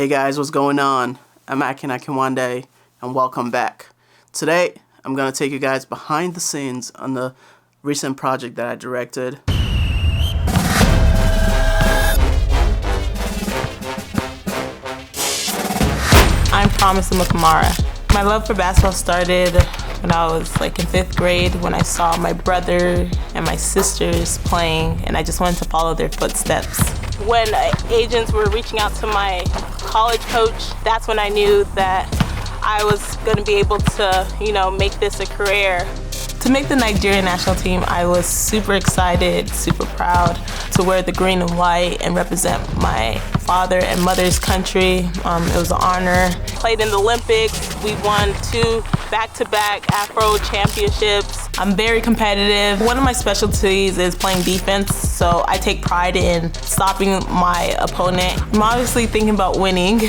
Hey guys, what's going on? I'm Akin Akinwande, and welcome back. Today, I'm going to take you guys behind the scenes on the recent project that I directed. I'm Promise Kamara. My love for basketball started when I was in 5th grade, when I saw my brother and my sisters playing, and I just wanted to follow their footsteps. When agents were reaching out to my college coach, that's when I knew that I was going to be able to, make this a career. To make the Nigerian national team, I was super excited, super proud to wear the green and white and represent my father and mother's country. It was an honor. Played in the Olympics. We won 2 back-to-back Afro championships. I'm very competitive. One of my specialties is playing defense, so I take pride in stopping my opponent. I'm obviously thinking about winning.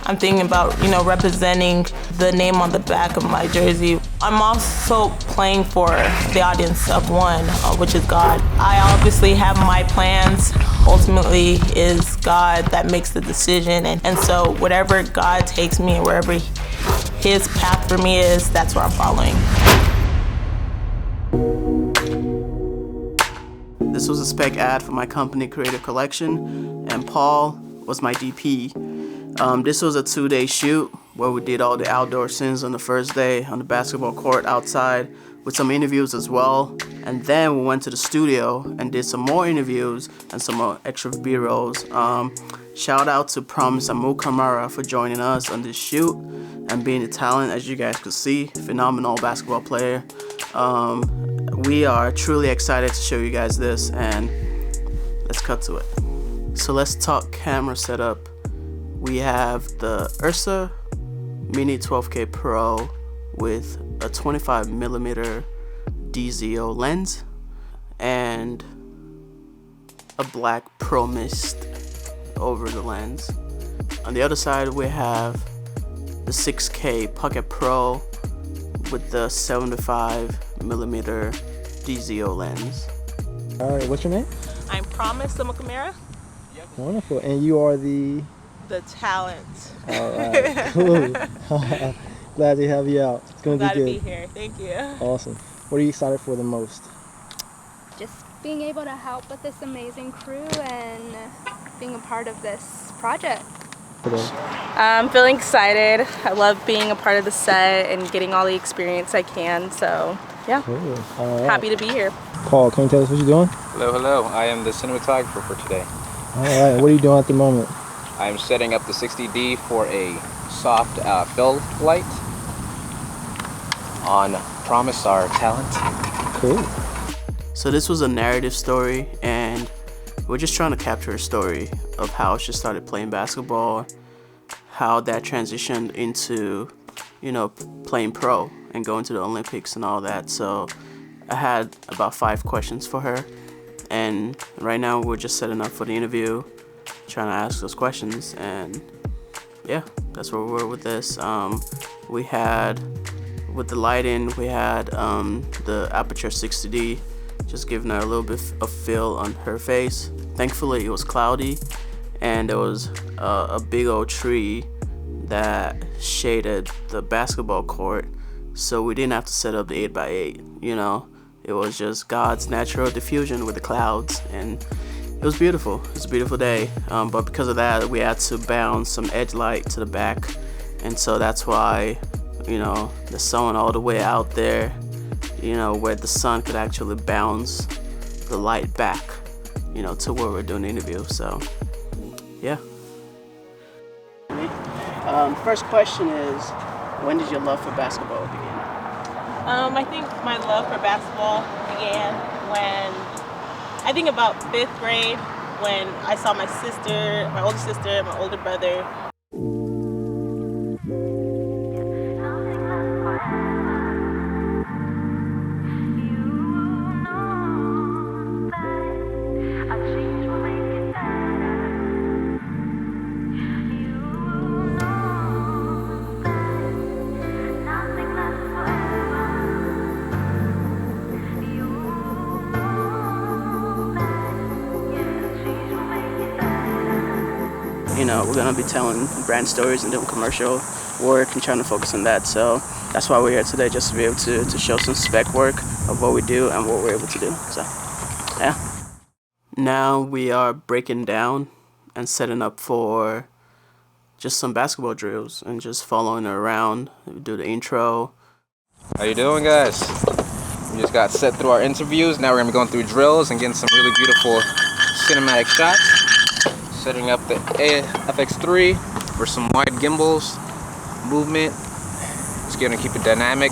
I'm thinking about, representing the name on the back of my jersey. I'm also playing for the audience of one, which is God. I obviously have my plans. Ultimately, is God that makes the decision. And so whatever God takes me and wherever His path for me is, that's where I'm following. This was a spec ad for my company, Creative Collection, and Paul was my DP. This was a 2-day shoot where we did all the outdoor scenes on the first day on the basketball court outside with some interviews as well. And then we went to the studio and did some more interviews and some more extra B-rolls. Shout out to Promise Kamara for joining us on this shoot and being a talent, as you guys could see. Phenomenal basketball player. We are truly excited to show you guys this, and let's cut to it. So let's talk camera setup. We have the Ursa Mini 12K Pro with a 25mm DZO lens and a black Pro Mist over the lens. On the other side, we have the 6K Pocket Pro with the 75mm DZO lens. All right, what's your name? I'm Promise Kamara. Wonderful, and you are the talent. All right, cool. Glad to have you out. It's going to be good. Glad to be here. Thank you. Awesome. What are you excited for the most? Just being able to help with this amazing crew and being a part of this project. I'm feeling excited. I love being a part of the set and getting all the experience I can. So, yeah, Cool. All right. happy to be here. Paul, can you tell us what you're doing? Hello. I am the cinematographer for today. All right. What are you doing at the moment? I'm setting up the 60D for a soft fill light on Promise, our talent. Cool. So this was a narrative story, and we're just trying to capture a story of how she started playing basketball, how that transitioned into, playing pro and going to the Olympics and all that. So I had about 5 questions for her, and right now we're just setting up for the interview, trying to ask those questions, and yeah, that's where we were with this. We had, with the lighting, we had the Aputure 60D, just giving her a little bit of feel on her face. Thankfully, it was cloudy, and there was a big old tree that shaded the basketball court, so we didn't have to set up the 8x8, It was just God's natural diffusion with the clouds, and it was beautiful. It was a beautiful day, but because of that, we had to bounce some edge light to the back, and so that's why, the sun all the way out there, where the sun could actually bounce the light back, to where we're doing the interview. So, yeah. First question is, when did your love for basketball begin? I think my love for basketball began when, about 5th grade, when I saw my sister, my older sister, and my older brother. we're gonna be telling brand stories and doing commercial work and trying to focus on that. So that's why we're here today, just to be able to show some spec work of what we do and what we're able to do. So yeah. Now we are breaking down and setting up for just some basketball drills and just following her around. We do the intro. How you doing, guys? We just got set through our interviews. Now we're gonna be going through drills and getting some really beautiful cinematic shots. Setting up the FX3 for some wide gimbals, movement. Just gonna keep it dynamic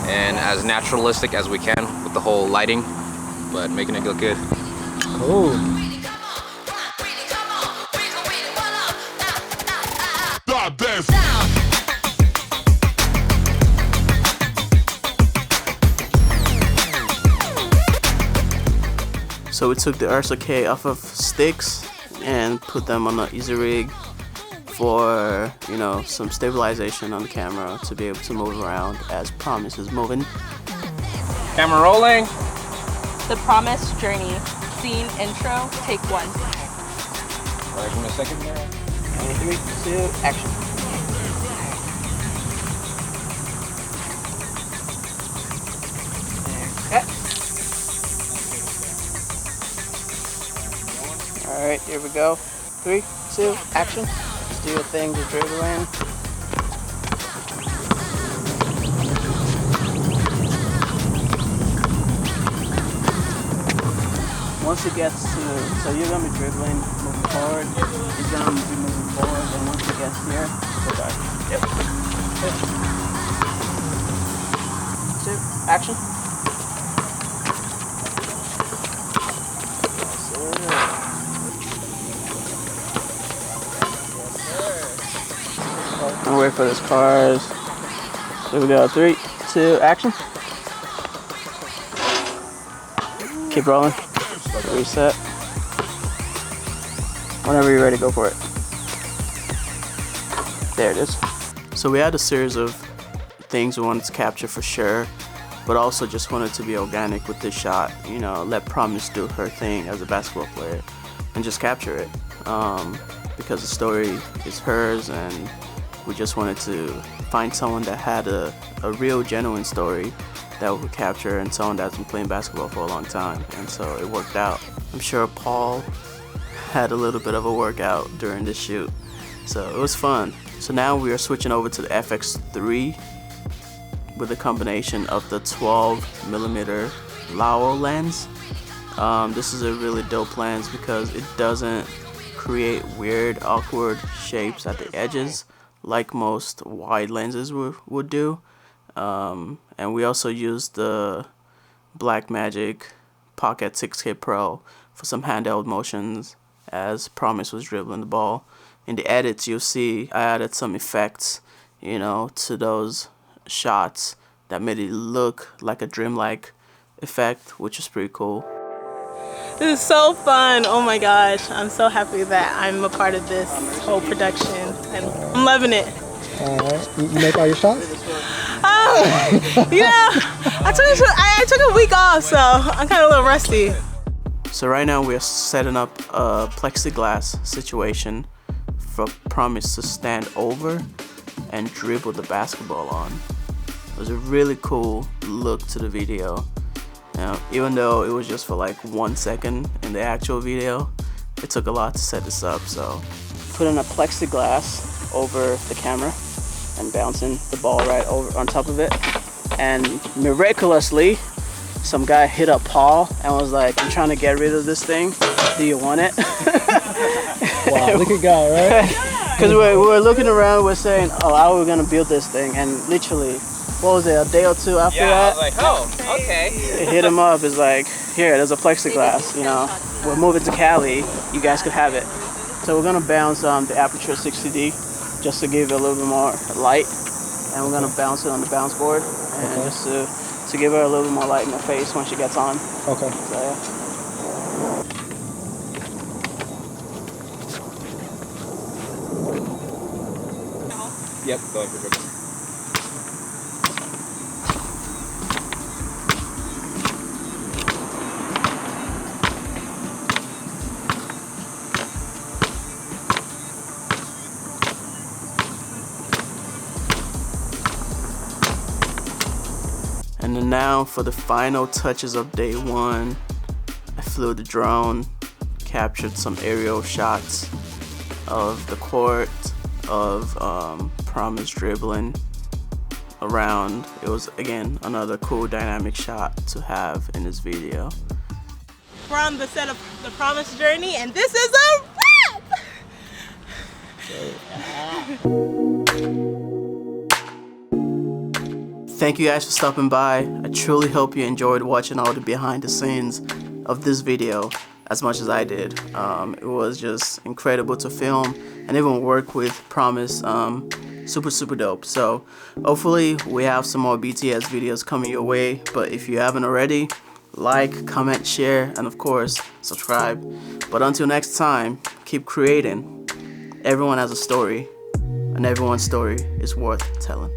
and as naturalistic as we can with the whole lighting, but making it look good. Cool. So we took the Ursa K off of sticks and put them on an easy rig for, you know, some stabilization on the camera to be able to move around as Promise is moving. Camera rolling. The Promise Journey scene intro, take 1. Alright, give me a second here. 3, 2, action. Alright, here we go. 3, 2, action. Just do your thing, just dribble in. Once it gets to, so you're going to be dribbling, moving forward. He's going to be moving forward, and once it gets here, go back. Yep. 2, action. I'm waiting for this cars. Here we go. 3, 2, action. Keep rolling. Reset. Whenever you're ready, go for it. There it is. So we had a series of things we wanted to capture for sure, but also just wanted to be organic with this shot. You know, let Promise do her thing as a basketball player and just capture it. Because the story is hers, and we just wanted to find someone that had a real, genuine story that we could capture, and someone that's been playing basketball for a long time, and so it worked out. I'm sure Paul had a little bit of a workout during this shoot, so it was fun. So now we are switching over to the FX3 with a combination of the 12mm Lao lens. This is a really dope lens because it doesn't create weird, awkward shapes at the edges like most wide lenses would do. And we also used the Blackmagic Pocket 6K Pro for some handheld motions as Promise was dribbling the ball. In the edits, you'll see I added some effects, you know, to those shots that made it look like a dreamlike effect, which is pretty cool. This is so fun. Oh my gosh. I'm so happy that I'm a part of this whole production. And I'm loving it. Alright. You make all your shots? You know, I took a week off, so I'm kind of a little rusty. So right now we're setting up a plexiglass situation for Promise to stand over and dribble the basketball on. It was a really cool look to the video. Now, even though it was just for like 1 second in the actual video, it took a lot to set this up. So putting a plexiglass over the camera and bouncing the ball right over on top of it, and miraculously some guy hit up Paul and was like, I'm trying to get rid of this thing, do you want it? Wow, look at God, right? Because we were looking around, we're saying, oh, how are we gonna build this thing? And literally, what was it, a day or two after that? I was like, oh, okay. It hit him up, it's like, here, there's a plexiglass, you know, we're moving to Cali, you guys could have it. So we're gonna bounce the Aputure 60D just to give it a little bit more light, and we're gonna bounce it on the bounce board, and just to give her a little bit more light in the face when she gets on. Okay. So, yeah. Yep, going for dribble. now for the final touches of day 1, I flew the drone, captured some aerial shots of the court, of Promise dribbling around. It was, again, another cool dynamic shot to have in this video. We're on the set of the Promise Journey, and this is a wrap! Thank you guys for stopping by. I truly hope you enjoyed watching all the behind the scenes of this video as much as I did. It was just incredible to film and even work with Promise. Super dope. So hopefully we have some more BTS videos coming your way, but if you haven't already, like, comment, share, and of course subscribe. But until next time, keep creating. Everyone has a story, and everyone's story is worth telling.